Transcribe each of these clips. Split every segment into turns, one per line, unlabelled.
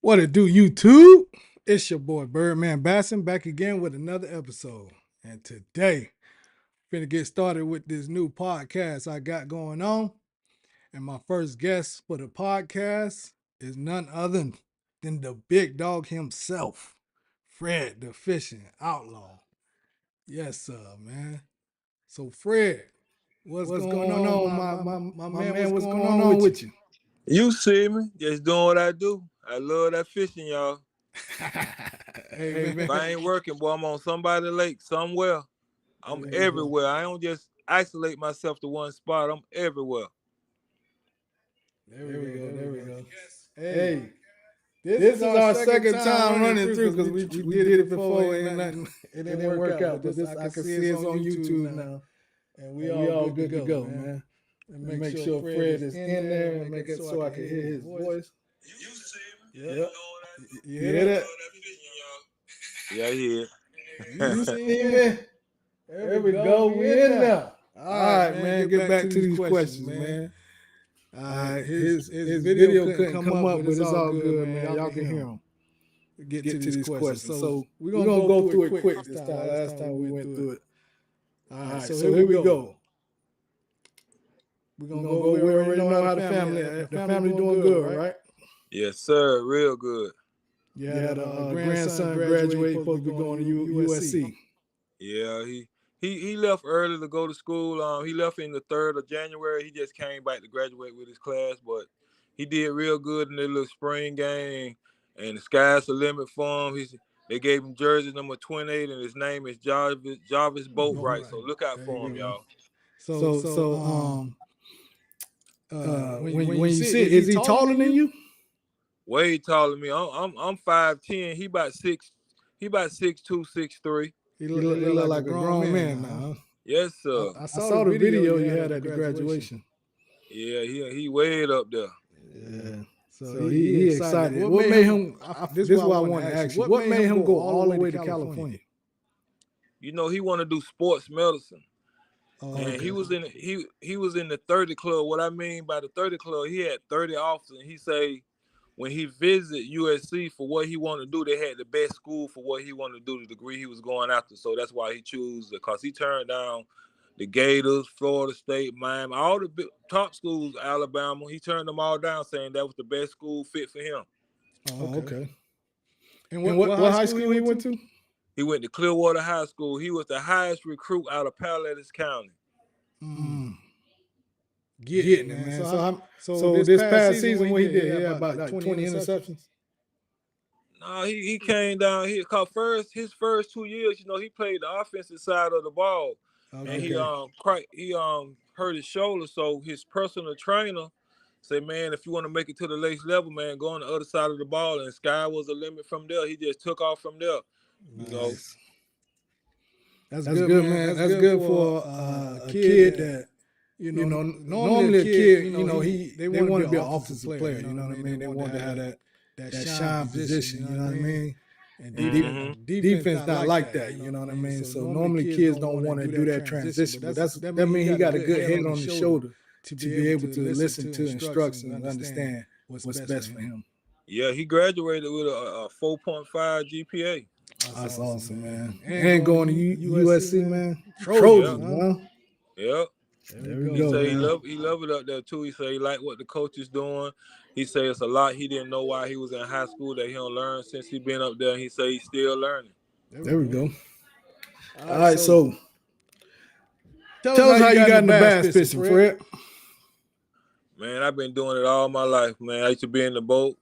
What it do, YouTube? It's your boy Byrdman Bassin back again with another episode. And today, finna get started with this new podcast I got going on. And my first guest for the podcast is none other than the big dog himself, Fred, the fishing outlaw. Yes, sir, man. So, Fred, what's going on, my man? What's going on with you?
You see me, just doing what I do. I love that fishing, y'all.
Hey,
If
man.
I ain't working, boy, I'm on somebody's lake somewhere. I'm everywhere. I don't just isolate myself to one spot. I'm everywhere.
There we go. Hey, this is our second time running through because we did it before and it didn't work out. But this I can see it's on YouTube now, and we all good to go, man. And make sure Fred is in there and make it so I can hear his voice.
You see me?
Yep. You hear that?
Yeah, I hear it.
You see me? There we go. We in there. All right, man. Get back to these questions, man. All right, his video couldn't come up, but it's all good, man. Y'all can hear him. Get to these questions. So we're gonna go through it quick this time. Last time we went through it. All right, so here we go. We're gonna go. We already know how the family doing good, right?
Yes, sir. Real good.
Yeah, the grandson graduated, supposed to be going to USC.
Yeah, he left early to go to school. He left in the 3rd of January. He just came back to graduate with his class, but he did real good in the little spring game. And the sky's the limit for him. They gave him jersey number 28, and his name is Jarvis Boatwright. So look out for him, y'all.
When you see, is he taller than you?
Way taller than me. I'm 5'10". He about 6'2", 6'3".
He look like a grown man now. Huh?
Yes, sir.
I saw the video you had at the graduation.
Yeah, he way up there.
Yeah. So he excited. What made him? This is what I want to ask you. What made him go all the way to California?
You know, he want to do sports medicine. And
okay.
he was in the 30 club. What I mean by the 30 club, he had 30 officers. And he say when he visited USC for what he wanted to do, they had the best school for what he wanted to do, the degree he was going after. So that's why he chose it, because he turned down the Gators, Florida State, Miami, all the top schools, Alabama. He turned them all down, saying that was the best school fit for him.
Oh, okay. And what high school he went to?
He went to Clearwater High School. He was the highest recruit out of Palatis County.
Getting it, man. So this past season, what he did, he had about like 20 interceptions.
No, he came down here because his first 2 years, you know, he played the offensive side of the ball, and he hurt his shoulder. So his personal trainer said, "Man, if you want to make it to the next level, man, go on the other side of the ball." And sky was the limit from there. He just took off from there. You know,
that's good, man. That's good for a kid that. You know, normally a kid, you know, they want to be an offensive player. You know what I mean? They want to have that shine position. You know what I mean? And defense not like that. You know what I mean? So normally kids don't want to do that transition. But that means he got a good head on his shoulder to be able to listen to instructions and understand what's best for him.
Yeah, he graduated with a 4.5 GPA.
That's awesome, man. And going to USC, man. Trojans, man.
Yep.
There we go.
He love it up there too. He say he like what the coach is doing. He say it's a lot he didn't know while he was in high school that he don't learn since he been up there. He say he's still learning.
There we go. All right, so tell us how you got in the bass fishing, Fred.
Man, I've been doing it all my life, man. I used to be in the boat,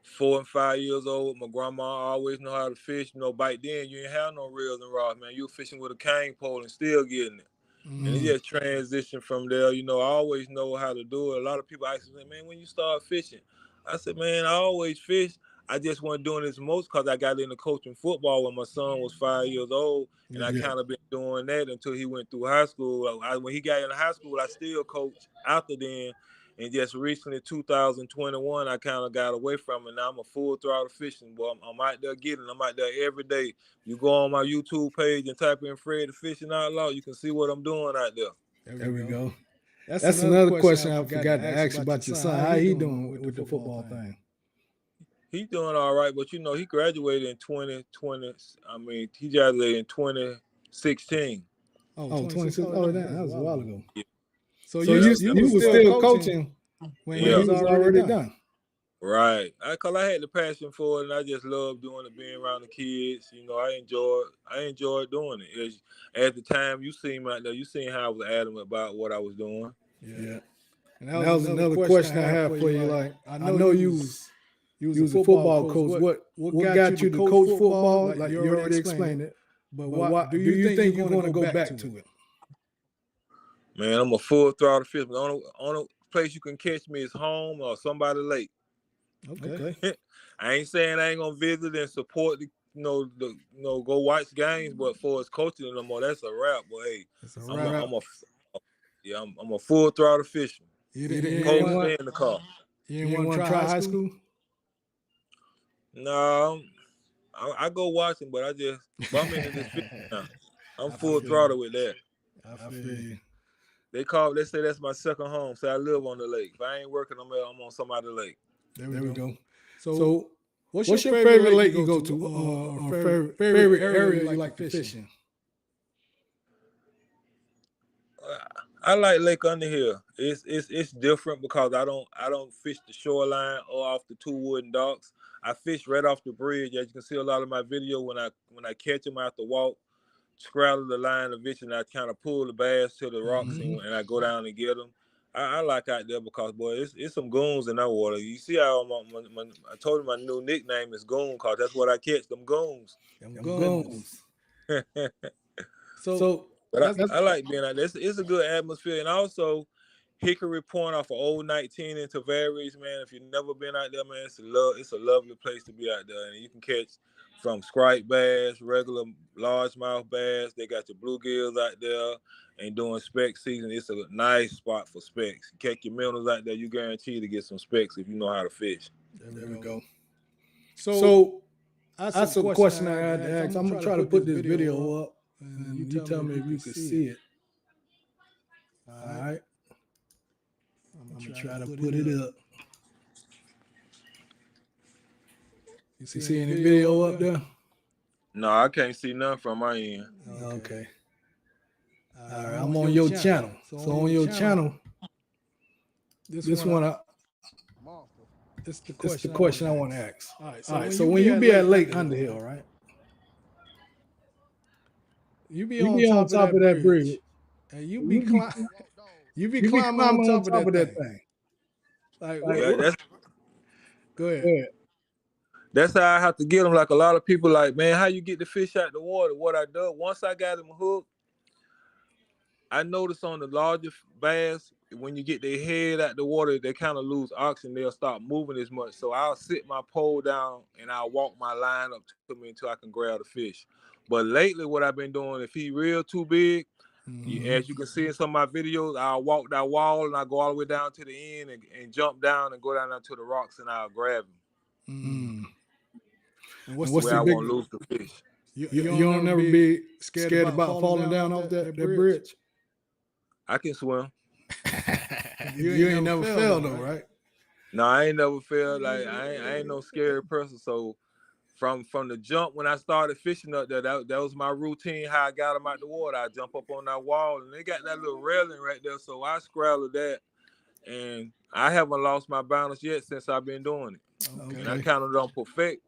4 and 5 years old. My grandma always know how to fish. You know, back then you didn't have no reels and rods, man. You were fishing with a cane pole and still getting it. And it just transitioned from there. You know, I always know how to do it. A lot of people ask me, man, when you start fishing? I said, man, I always fish. I just wasn't doing this most because I got into coaching football when my son was 5 years old. And I kind of been doing that until he went through high school. When he got into high school, I still coached after then. And just recently, 2021, I kind of got away from it. Now I'm a full throttle fishing. Boy, I'm out there getting. I'm out there every day. You go on my YouTube page and type in Fred the Fishing Outlaw, you can see what I'm doing out there.
There we go. That's another question I forgot to ask you about your son. How he doing with the football thing?
He's doing all right, but you know, he graduated in 2020. I mean, he graduated in 2016.
Oh,
Oh,
26.
26.
Oh,
Oh,
damn,
that was a while ago.
Yeah,
So
So
you
you
you
you
was
was
still
still
coaching
coaching
when
when
he
yeah,
was
he was
already
already
done.
done.
right. Cause I had the passion for it, and I just loved doing it, being around the kids. You know, I enjoyed doing it. At the time, you seen me out there. You seen how I was adamant about what I was doing.
Yeah.
Yeah.
And that
And
was
that was
another
another
question I
question I
had
had
for
for
you.
you.
Like,
Like,
I
I
know
know
you was
you
a
was a
football
football
coach.
coach.
What
What
got you
got
to
you to
coach
coach
football?
football?
Like
Like
you
you
already
already
explained
explained
it.
it.
But
But
what
what
do you think you're going to go back to it?
Man, I'm a full throttle fisherman. The only place you can catch me is home or somebody lake.
Okay.
Okay.
I ain't saying I ain't gonna visit and support go watch games, but for us coaching no more, that's a wrap. But hey,
It's a
I'm a
wrap.
I'm a yeah, I'm a full throttle fisherman.
You
You
didn't,
didn't
you
you
ain't
ain't
Coach
want
want
in the car.
you ain't
you ain't
want to
want to
try
try
high
high
school?
school?
No, I go watching, but I'm into this fishing now. I'm
I
full
feel
throttle
you.
with that.
I feel you.
They say that's my second home. Say I live on the lake. If I ain't working, I'm on somebody's lake.
There we
There we
go.
go.
So,
So,
what's your
what's your
favorite
favorite
lake you
lake you
go
go
to,
to,
or
or
favorite
favorite
area you
area you
like to
like to
fish in?
fish in?
I like Lake Underhill. It's different because I don't fish the shoreline or off the two wooden docks. I fish right off the bridge. As you can see, a lot of my video when I catch them, I have to walk, straddle the line of it, and I kind of pull the bass to the rocks
Mm-hmm.
and I go down and get them. I like out there because boy, it's some goons in that water. You see how I told him my new nickname is Goon because that's what I catch, them goons.
Them
Them
guns.
goons.
So
So
But
that's
I like being out there. It's a good atmosphere. And also, Hickory Point off of Old 19 into Varies, man. If you've never been out there, man, it's a lovely place to be out there. And you can catch from striped bass, regular largemouth bass. They got your bluegills out there. And during spec season, it's a nice spot for specs. You catch your minnows out there, you guarantee to get some specs if you know how to fish.
there we
there we
go.
go.
So
So
that's a
that's a
question I
question I
had to
had to
ask. I'm
ask.
gonna
I'm
try
gonna
to
try to
put this
put this
video up,
video up,
and
and
you
you
tell me
tell
if
me
you
if
can
you could
see it.
see it.
All
All
right.
right.
I'm
I'm
gonna
gonna
try
try
to
to
put
put
it
it
up.
up.
You
You
see any
see any
video
video
up
up
there?
there?
No, I can't see nothing from my end.
Okay.
Okay.
All
All
right.
right.
I'm
I'm
on
on
your
your
channel.
channel.
So
So
on
on
your
your
channel,
channel,
this
this
one,
one,
monster. It's the
it's the
question I want
question
to
I want to
ask.
ask.
All right. So
All
when
right.
you
So when
be
you
at
be
Lake
at Lake
Underhill,
Underhill,
right?
right?
You be
You
on
be on
top of
top
that
of that
bridge,
bridge.
and you be
You be
you be
you be
climbing on
climbing on
top of
top
that
of that
thing.
thing.
Like
Like
Yeah,
what?
what?
Go ahead.
Yeah.
that's how I have to get them. Like a lot of people, like, man, how you get the fish out the water? What I do once I got them hooked, I noticed on the larger bass when you get their head out the water, they kind of lose oxygen. They'll stop moving as much. So I'll sit my pole down and I'll walk my line up to me until I can grab the fish. But lately, what I've been doing, if he real too big,
Mm-hmm.
as you can see in some of my videos, I'll walk that wall and I go all the way down to the end and jump down and go down to the rocks and I'll grab him.
Mm.
Mm.
And
And
what's the
what's
Where
the
I
big?
big?
won't lose the fish.
You
You
don't
don't
ever
never
be
be
scared
scared
about
about
falling
falling
down
down
off
off
that
that
bridge.
bridge.
I can swim.
You ain't never
never
failed
failed
though,
though,
right?
right?
No, I ain't never felt like I ain't no scary person. So from the jump when I started fishing up there, that was my routine. How I got them out the water, I jump up on that wall, and they got that little railing right there. So I scrambled that, and I haven't lost my balance yet since I've been doing it.
Okay.
And I kind of don't perfect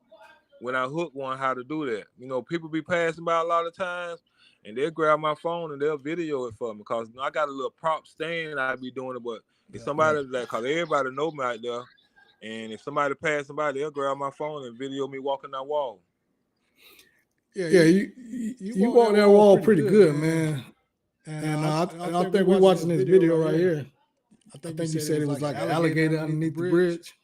when I hook one how to do that. You know, people be passing by a lot of times, and they'll grab my phone and they'll video it for me because I got a little prop stand. I be doing it, but if
Yeah.
somebody like, cause everybody know me out there. And if somebody passing by, they'll grab my phone and video me walking that wall.
Yeah,
Yeah, you walk that wall pretty good, man. And I think we watching this video right here. I think you said it was like an alligator underneath the bridge.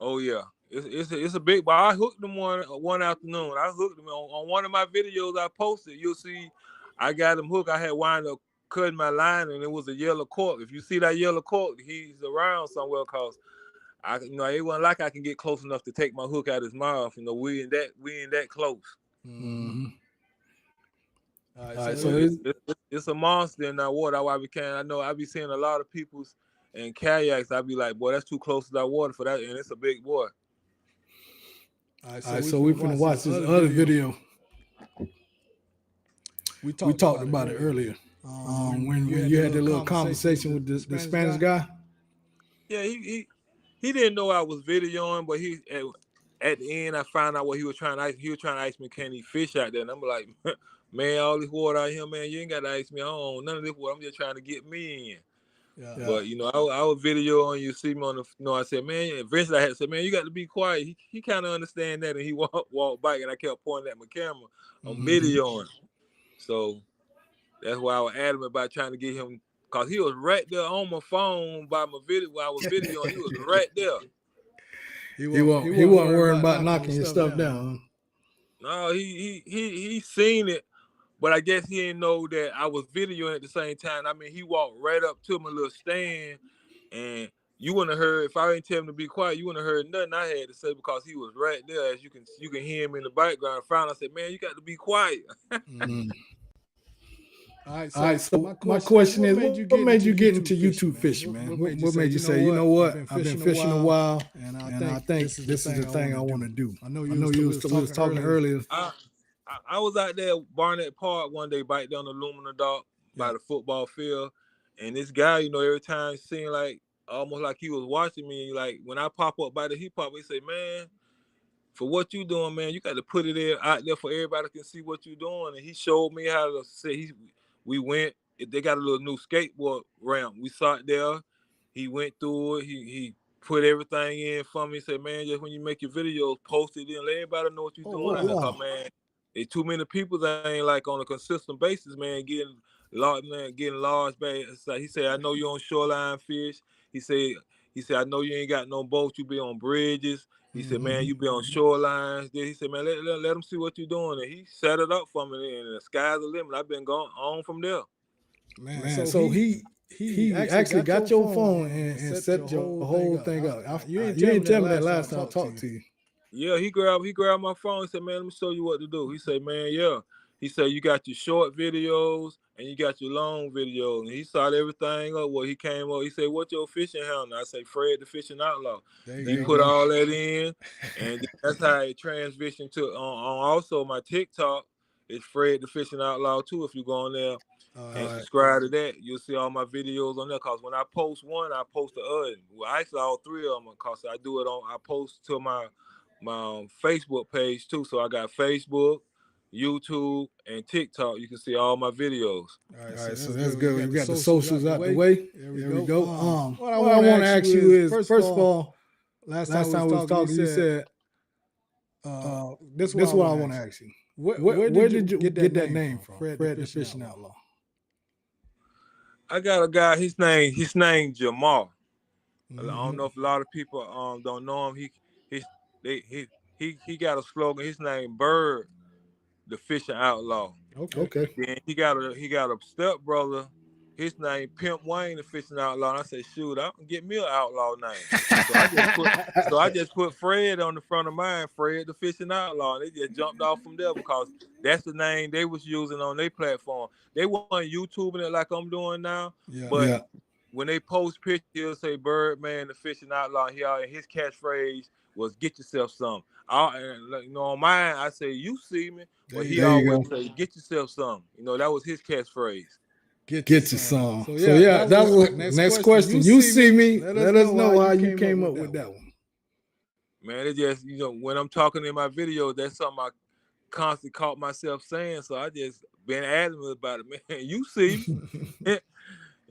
Oh yeah, it's a big. But I hooked them one afternoon. I hooked them on one of my videos I posted. You'll see, I got him hooked. I had wind up cutting my line, and it was a yellow cork. If you see that yellow cork, he's around somewhere. Cause it wasn't like I can get close enough to take my hook out his mouth. You know, we ain't that close.
Mm-hmm. All right,
All right,
so
so
It's a monster in that water. That's why we can't. I know I be seeing a lot of people's in kayaks. I be like, boy, that's too close to that water for that, and it's a big boy.
All right,
All right, so we finna watch this other video.
We
We
talked
talked
about it
about it
earlier.
earlier. When you had that little conversation with the Spanish guy.
Yeah, he didn't know I was videoing, but at the end I found out what he was trying to ask. He was trying to ask me, can he fish out there? And I'm like, man, all this water out here, man, you ain't got to ask me. I don't own none of this water. I'm just trying to get me in.
Yeah.
But I was videoing. You see me on the. I said, man. Eventually, I had to say, man, you got to be quiet. He kind of understand that, and he walked back, and I kept pointing at my camera. I'm videoing. So that's why I was adamant about trying to get him, cause he was right there on my phone by my video while I was videoing. He was right there.
He wasn't worrying about knocking your stuff down.
No, he seen it, but I guess he didn't know that I was videoing at the same time. I mean, he walked right up to my little stand, and you wouldn't have heard, if I didn't tell him to be quiet, you wouldn't have heard nothing I had to say, because he was right there. As you can hear him in the background. Finally, I said, man, you got to be quiet.
All
right, so my question is, what made you get into YouTube fishing, man? What made you say, you know what, I've been fishing a while, and I think this is the thing I want to do. I know we was talking earlier.
I was out there Barnett Park one day, back down the aluminum dock by the football field, and this guy, every time seemed like almost like he was watching me. Like when I pop up by the he say, man, for what you doing, man, you got to put it out there for everybody can see what you doing. And he showed me how to say. We went. They got a little new skateboard ramp. We sat there. He went through it. He put everything in for me. He said, man, just when you make your videos, post it in. Let everybody know what you're doing. Wow. Man, there's too many people that ain't like on a consistent basis, man, getting large bags. He said, I know you're on shoreline fish. He said, I know you ain't got no boats. You be on bridges. He said, man, you be on shorelines. He said, man, let them see what you're doing. And he set it up for me, and the sky's the limit. I've been going on from there.
Man, so he actually got your phone and set your whole thing up. You didn't tell me that last time I talked to you.
Yeah, he grabbed my phone and said, man, let me show you what to do. He said, man, yeah. He said, you got your short videos and you got your long videos. And he saw everything up. Well, he came up. He said, what's your fishing handle? I say, Fred the Fishing Outlaw. He put all that in. And that's how it transitioned to on also my TikTok. It's Fred the Fishing Outlaw too. If you go on there and subscribe to that, you'll see all my videos on there. Because when I post one, I post the other. Well, actually, all three of them. Because I post to my Facebook page too. So I got Facebook, YouTube, and TikTok. You can see all my videos.
All right, so that's good. We got the socials out the way. There we go. What I want to ask you is, first of all, last time we was talking, you said, this is what I want to ask you. Where did you get that name from? Fred the Fishing Outlaw.
I got a guy. His name Jamal. I don't know if a lot of people don't know him. He got a slogan. His name Bird, the Fishing Outlaw.
Okay.
Then he got a stepbrother. His name Pimp Wayne, the Fishing Outlaw. And I said, shoot, I can get me an outlaw name. So I just put Fred on the front of mine, Fred the Fishing Outlaw. And they just jumped off from there because that's the name they was using on their platform. They weren't YouTubing it like I'm doing now. But when they post pictures, he'll say Byrdman the Fishing Outlaw. And his catchphrase was "Get yourself some." On mine, I say "You see me," but he always say "Get yourself some." That was his catchphase.
Get you some. So that was next question. You see me? Let us know how you came up with that one.
Man, it just when I'm talking in my video, that's something I constantly caught myself saying. So I just been adamant about it, man. You see me?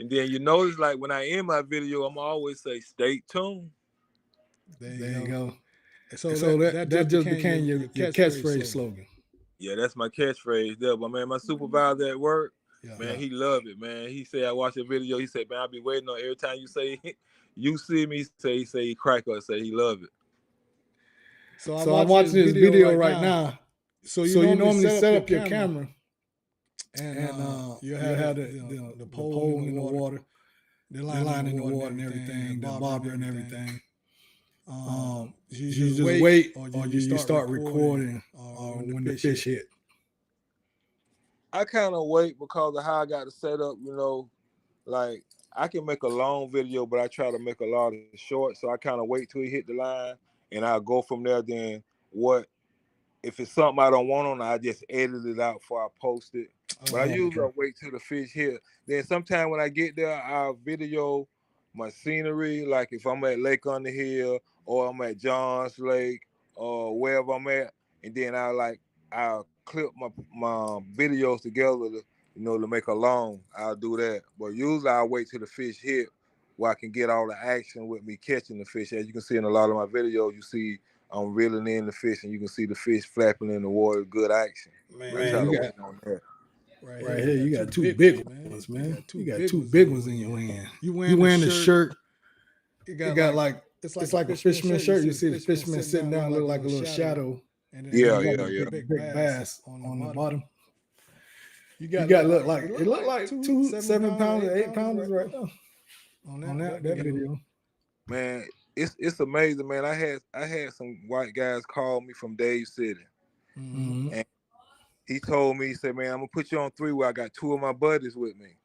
And then you notice, like when I end my video, I'm always say, "Stay tuned."
There you go. So that just became your catchphrase slogan.
Yeah, that's my catchphrase there. But man, my supervisor at work, he loved it, man. He said, I watched the video. He said, man, I'll be waiting on every time you say, "You see me," he say he crack up, say he love it.
So I'm watching this video right now. So you normally set up your camera. And you have the pole in the water, the line in the water and everything, the bobber and everything. You just wait or you start recording when the fish hit?
I kind of wait because of how I got to set up, like I can make a long video, but I try to make a lot of short. So I kind of wait till he hit the line and I'll go from there. Then what if it's something I don't want on, I just edit it out before I post it. But I usually wait till the fish hit. Then sometime when I get there, I'll video my scenery, like if I'm at Lake on the Hill or I'm at John's Lake or wherever I'm at, and then I'll clip my videos together to make a long. I'll do that. But usually I'll wait till the fish hit where I can get all the action with me catching the fish. As you can see in a lot of my videos, you see I'm reeling in the fish, and you can see the fish flapping in the water. Good action.
Man,
I try to wait on that.
Right here, you got two big ones, man. You got two big ones in your hand. You wearing the shirt. It got like it's like a fisherman shirt. You see the fisherman sitting down, look like a little shadow. And then
yeah.
Big bass on the bottom. You got look like it looked like 2 7-pound or 8-pounders right now on that video.
Man, it's amazing, man. I had some white guys call me from Dave City, and he told me, he said, "Man, I'm gonna put you on 3 where I got 2 of my buddies with me."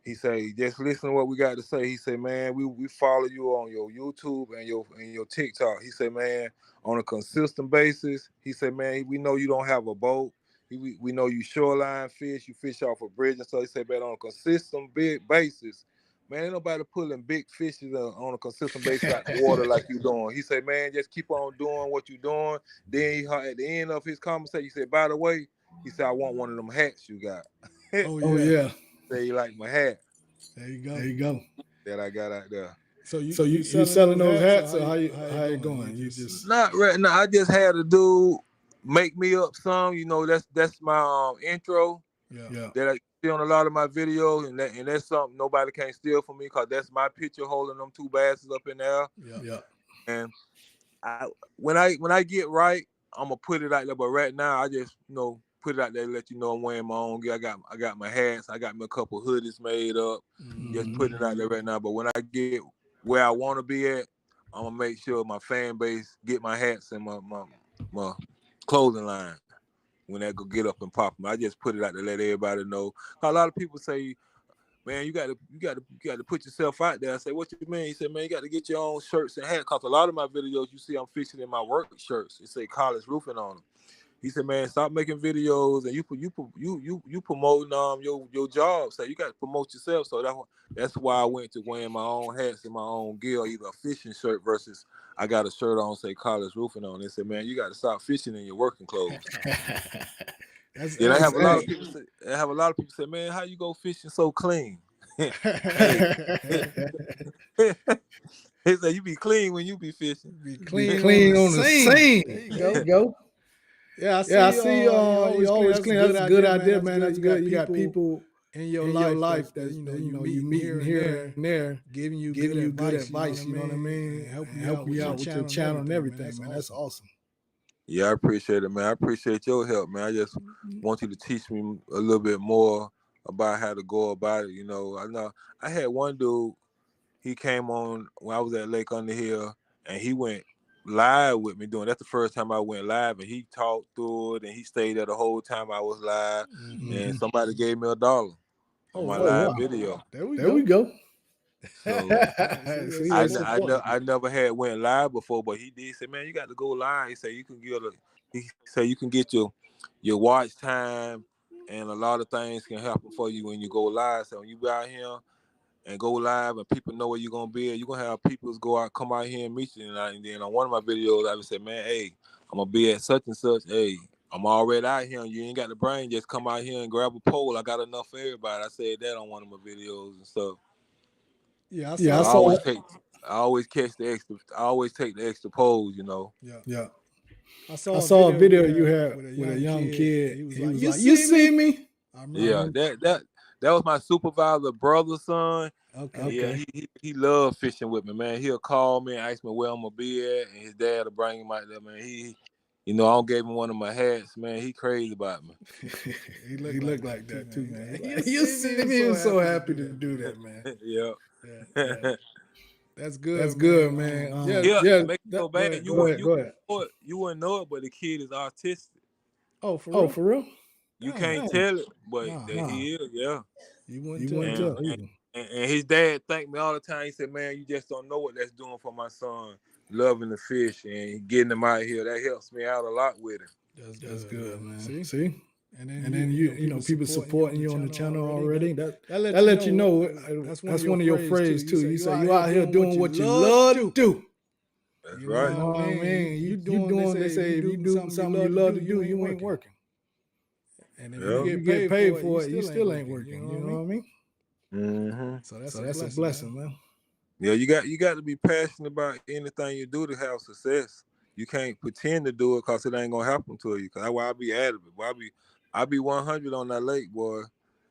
He said, "Just listen to what we got to say." He said, "Man, we follow you on your YouTube and your TikTok." He said, "Man, on a consistent basis." He said, "Man, we know you don't have a boat. We know you shoreline fish. You fish off a bridge and so." He said, "But on a consistent big basis, man, ain't nobody pulling big fishes on a consistent basis out the water like you doing." He said, "Man, just keep on doing what you doing." Then at the end of his conversation, he said, "By the way," he said, "I want one of them hats you got."
Oh yeah.
Say you like my hat.
There you
go.
That I got out there.
So you selling those hats, or how you going? You just
not right now. I just had a dude make me up some. That's my intro.
Yeah.
That I see on a lot of my videos, and that's something nobody can't steal from me, because that's my picture holding them 2 basses up in there.
Yeah.
And when I get right, I'm gonna put it out there. But right now, I just put it out there to let you know I'm wearing my own gear. I got my hats. I got me a couple hoodies made up. Just putting it out there right now. But when I get where I want to be at, I'm gonna make sure my fan base get my hats and my clothing line when they go get up and pop them. I just put it out to let everybody know. A lot of people say, "Man, you got to put yourself out there." I say, "What you mean?" He said, "Man, you got to get your own shirts and hats." Cause a lot of my videos, you see, I'm fishing in my work shirts. It say college roofing on them. He said, "Man, stop making videos and you promoting your job. So you got to promote yourself." So that's why I went to wearing my own hats and my own gear, either a fishing shirt versus I got a shirt on say college roofing on. They said, "Man, you got to stop fishing in your working clothes." I have a lot of people say, "Man, how you go fishing so clean?" He said, "You be clean when you be fishing.
Be clean
on the scene."
There you go. Yeah, I see. You always clean. That's a good idea, man. That's good. You got people in your life that you meeting here and there, giving you good advice. You know what I mean? And help you out with your channel and everything, man. That's awesome.
Yeah, I appreciate it, man. I appreciate your help, man. I just want you to teach me a little bit more about how to go about it. I know I had one dude. He came on when I was at Lake on the Hill, and he went live with me doing. That's the first time I went live, and he talked through it, and he stayed there the whole time I was live. And somebody gave me $1 on my live video.
There we go.
So I never had went live before, but he did say, "Man, you got to go live." He said you can get your watch time, and a lot of things can happen for you when you go live. So when you be out here and go live and people know where you're gonna be, you're gonna have people come out here and meet you. And then on one of my videos, I would say, "Man, hey, I'm gonna be at such and such. Hey, I'm already out here. You ain't got the brain. Just come out here and grab a pole. I got enough for everybody." I said that on one of my videos and stuff.
Yeah,
I always take the extra poles.
Yeah. I saw a video you had with a young kid. He was like, "You see me?"
Yeah, that was my supervisor brother's son.
Okay.
Yeah, he loved fishing with me, man. He'll call me and ask me where I'm gonna be at, and his dad will bring him out there, man. I don't give him one of my hats, man. He crazy about me.
he looked like that too, man. You see me? He was so happy to do that, man.
Yeah.
That's good.
That's good, man.
Yeah. Make it so bad.
Go ahead.
You wouldn't know it, but the kid is autistic.
Oh, for real?
You can't tell it, but he is. Yeah.
You wouldn't tell either.
And his dad thanked me all the time. He said, "Man, you just don't know what that's doing for my son. loving the fish and getting them out here. That helps me out a lot with it.
That's good, man. See? And then you know people supporting you on the channel already. That let you know that's one of your phrases too. You say you out here doing what you love to do.
That's right.
You know what I mean? You doing. They say if you do something you love to do, you ain't working. And if you get paid for it, you still ain't working. You know what I mean?
Mm-hmm.
So that's a blessing, man.
Yeah, you got to be passionate about anything you do to have success. You can't pretend to do it because it ain't gonna happen to you. Cause that's why I be adamant. Boy, I be 100 on that lake, boy.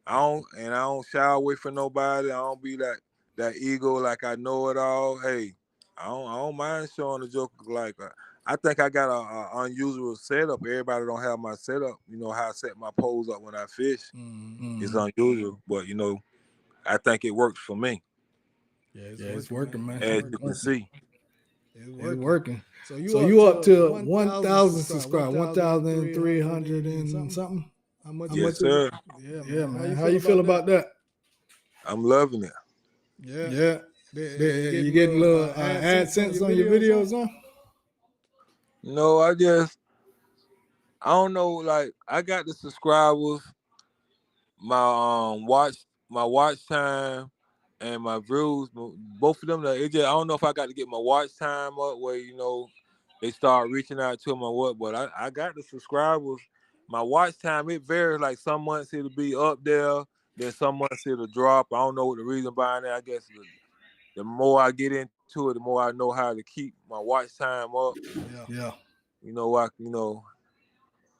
I don't shy away from nobody. I don't be that ego like I know it all. Hey, I don't mind showing the joke. Like I think I got a unusual setup. Everybody don't have my setup. You know how I set my pose up when I fish.
Mm-hmm.
It's unusual, but you know, I think it works for me.
Yeah, it's working, man.
As you can see.
It's working. So you up to 1,000 subscribers, 1,300 and something? How much?
Yes, sir.
Yeah, man. How you feel about that?
I'm loving it.
Yeah. You getting little AdSense on your videos, huh?
No, I don't know. Like I got the subscribers, my watch time, and my views. Both of them. I don't know if I got to get my watch time up where you know they start reaching out to them or what. But I got the subscribers. My watch time it varies. Like some months it'll be up there, then some months it'll drop. I don't know what the reason behind it. I guess the more I get into it, the more I know how to keep my watch time up.
Yeah.
You know,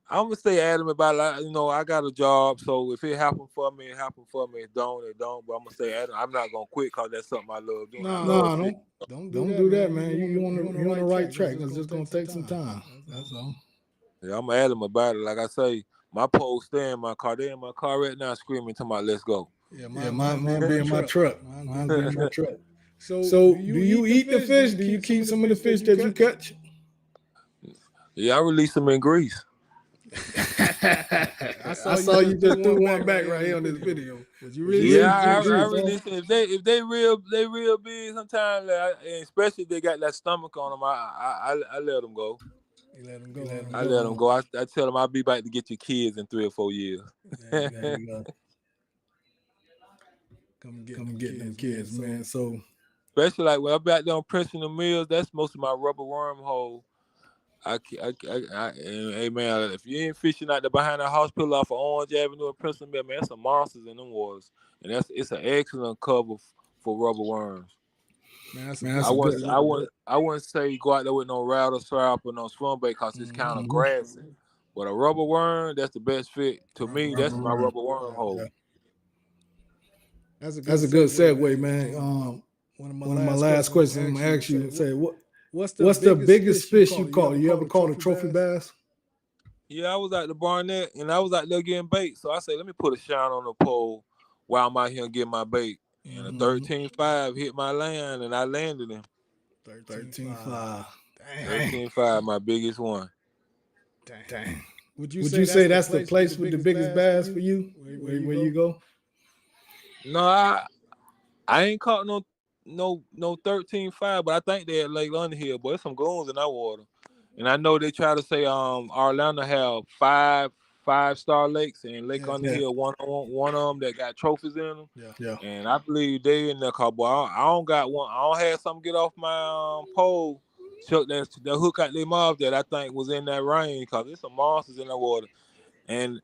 I'm gonna stay adamant about it. You know, I got a job, so if it happened for me, it happened for me. It don't. But I'm gonna stay adamant. I'm not gonna quit because that's something I love doing.
Don't do that, man. You on the right track. It's just gonna take some time. That's all.
Yeah, I'm adamant about it. Like I say, my poles stay in my car. They're in my car right now, screaming to my "Let's go."
Yeah, mine be in my truck. Mine be in my truck. So do you eat the fish? Do you keep some of the fish that you catch?
Yeah, I release them in Greece.
I saw you just threw one back right here on this video.
I release them. If they real big. Sometimes, especially if they got that stomach on them, I let them go. I let them go. I tell them I'll be back to get your kids in 3 or 4 years.
There you go. Come get them kids, man. So
especially like when I'm back there on Princeton the Mills, that's most of my rubber wormhole. Hey man, if you ain't fishing out there behind the hospital off of Orange Avenue in Princeton Mill, man, there's some monsters in them waters, and it's an excellent cover for rubber worms.
Man,
I wouldn't say go out there with no rattle strap or no swim bait because it's kind of grassy. But a rubber worm, that's the best fit to me. That's my rubber worm hole.
Yeah. That's a good segue, man. One of my last questions I'm gonna ask you. Say what's the biggest fish you caught? You ever caught a trophy bass?
Yeah, I was at the Barnett and I was out there getting bait. So I said, let me put a shine on the pole while I'm out here getting my bait. And a 13.5 hit my land and I landed him.
13.5.
13.5, my biggest one.
Dang. Would you say that's the place with the biggest bass for you? Where you go?
No, I ain't caught no 13.5, but I think they at Lake Underhill. Boy, there's some goons in that water. And I know they try to say Orlando have five-star lakes and Lake Underhill one of them that got trophies in them.
Yeah.
And I believe they in there, cause boy, I don't got one. I don't have something get off my pole. Chuck that hook out their mouth that I think was in that range, cause there's some monsters in that water. And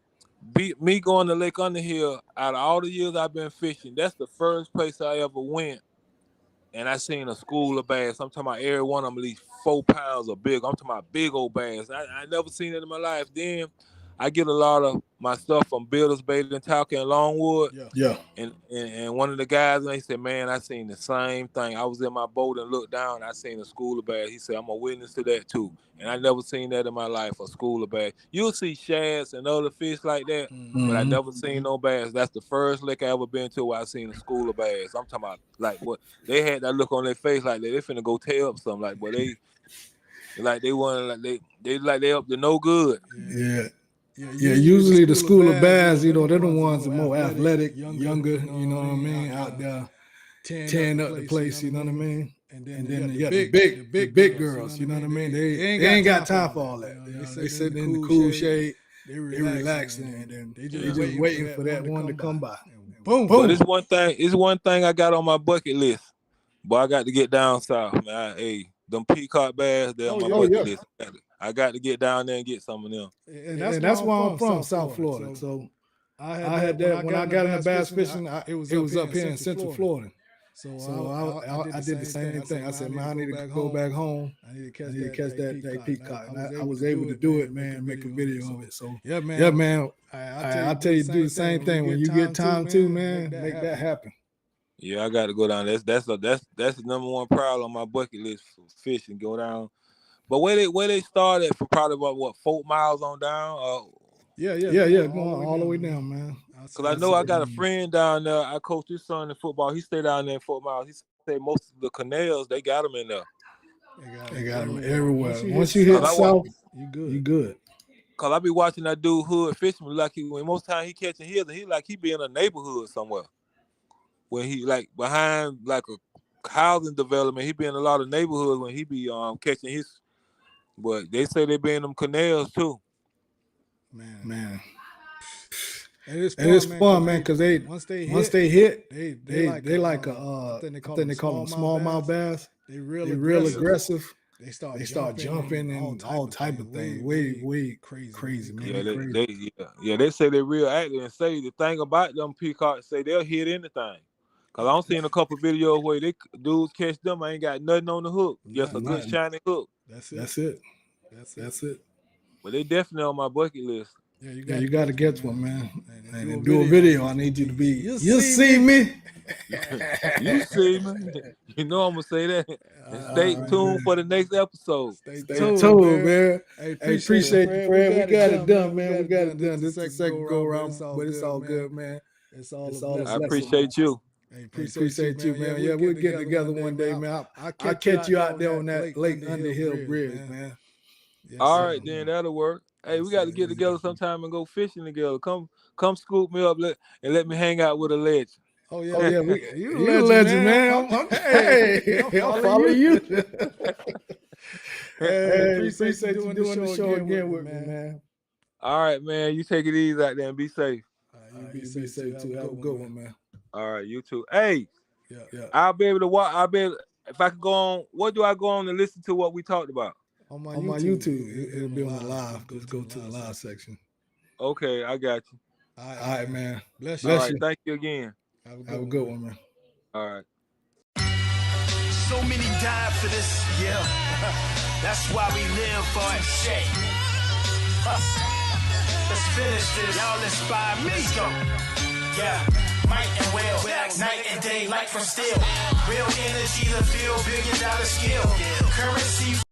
me going to Lake Underhill, out of all the years I've been fishing, that's the first place I ever went. And I seen a school of bass. I'm talking about every one of them at least 4 pounds or big. I'm talking about big old bass. I never seen it in my life. Then I get a lot of my stuff from Builders Bait and Talca and Longwood.
Yeah.
And one of the guys, and they said, man, I seen the same thing. I was in my boat and looked down. I seen a school of bass. He said, I'm a witness to that too. And I never seen that in my life, a school of bass. You'll see shads and other fish like that, but I never seen no bass. That's the first lake I ever been to where I seen a school of bass. I'm talking about like what they had that look on their face like they finna go tear up something. Like, but they want they up to no good.
Yeah, usually the school of bass, they're the ones that are more athletic, younger, you know what I mean, out there
tearing up the place, you know what I mean? And then you got the big girls, you know what I mean? They ain't got time for all that. They sitting in the cool shade, they relaxing, and then they just waiting for that one to come by. Boom.
But it's one thing I got on my bucket list. But I got to get down south, man. Hey, them peacock bass, they're on my bucket list. I got to get down there and get some of them.
And that's where I'm from, South Florida. So I had that when I got into bass fishing. It was up here in Central Florida. So I did the same thing. I said, man, I need to go back home. I need to catch that peacock. And I was able to do it, man, make a video of it. So yeah, man. I tell you, do the same thing. When you get time to, man, make that happen.
Yeah, I got to go down. That's the number one problem on my bucket list for fishing. Go down. But where they started for probably about 4 miles on down.
Yeah. Going all the way down, man.
Because I know I got a friend down there. I coached his son in football. He stayed down there in 4 miles. He said most of the canals, they got them in there.
They got them everywhere. Once you hit south, you good.
Because I be watching that dude Hood Fisherman, like when most time he catching his, and he be in a neighborhood somewhere. When he like behind like a housing development, he be in a lot of neighborhoods when he be catching his. But they say they be in them canals too.
Man. And it's fun, man, because once they hit, they like I think they call them smallmouth bass. They real aggressive. They start jumping and all type of things. Way crazy, man.
They say they real active and say the thing about them peacocks, say they'll hit anything. Cause I'm seeing a couple videos where dudes catch them. I ain't got nothing on the hook, just a good shiny hook.
That's it.
But they definitely on my bucket list.
Yeah, you got to get one, man. And do a video. I need you to be. You see me.
You see me. You know I'm gonna say that. And stay tuned for the next episode.
Stay tuned, man. Hey, appreciate you, friend. We got it done, man. We got it done. This is the second go around, but it's all good, man. It's all.
I appreciate you.
Hey, appreciate you, man. Yeah, we'll get together one day, man. I'll catch you out there on that Lake Underhill Bridge, man.
All right, then that'll work. Hey, we got to get together sometime and go fishing together. Come scoop me up and let me hang out with a legend.
Oh yeah, you a legend, man. I'll follow you. Hey, appreciate you doing the show again with me, man.
All right, man. You take it easy out there and be safe.
You be safe too. Have a good one, man.
All right, you too. Hey,
yeah.
I'll be able to watch. If I could go on. What do I go on and listen to what we talked about?
On my YouTube. It'll be on the live. Just go to the live section.
Okay, I got you.
All right, man. Bless you.
All right, thank you again.
Have a good one, man.
All right.
So many died for this, yeah. That's why we live for it. Shit. Let's finish this. Y'all inspire me. Let's go. Yeah. Might and will. Night and day, light from steel. Real energy to feel $1 billion skill. Currency.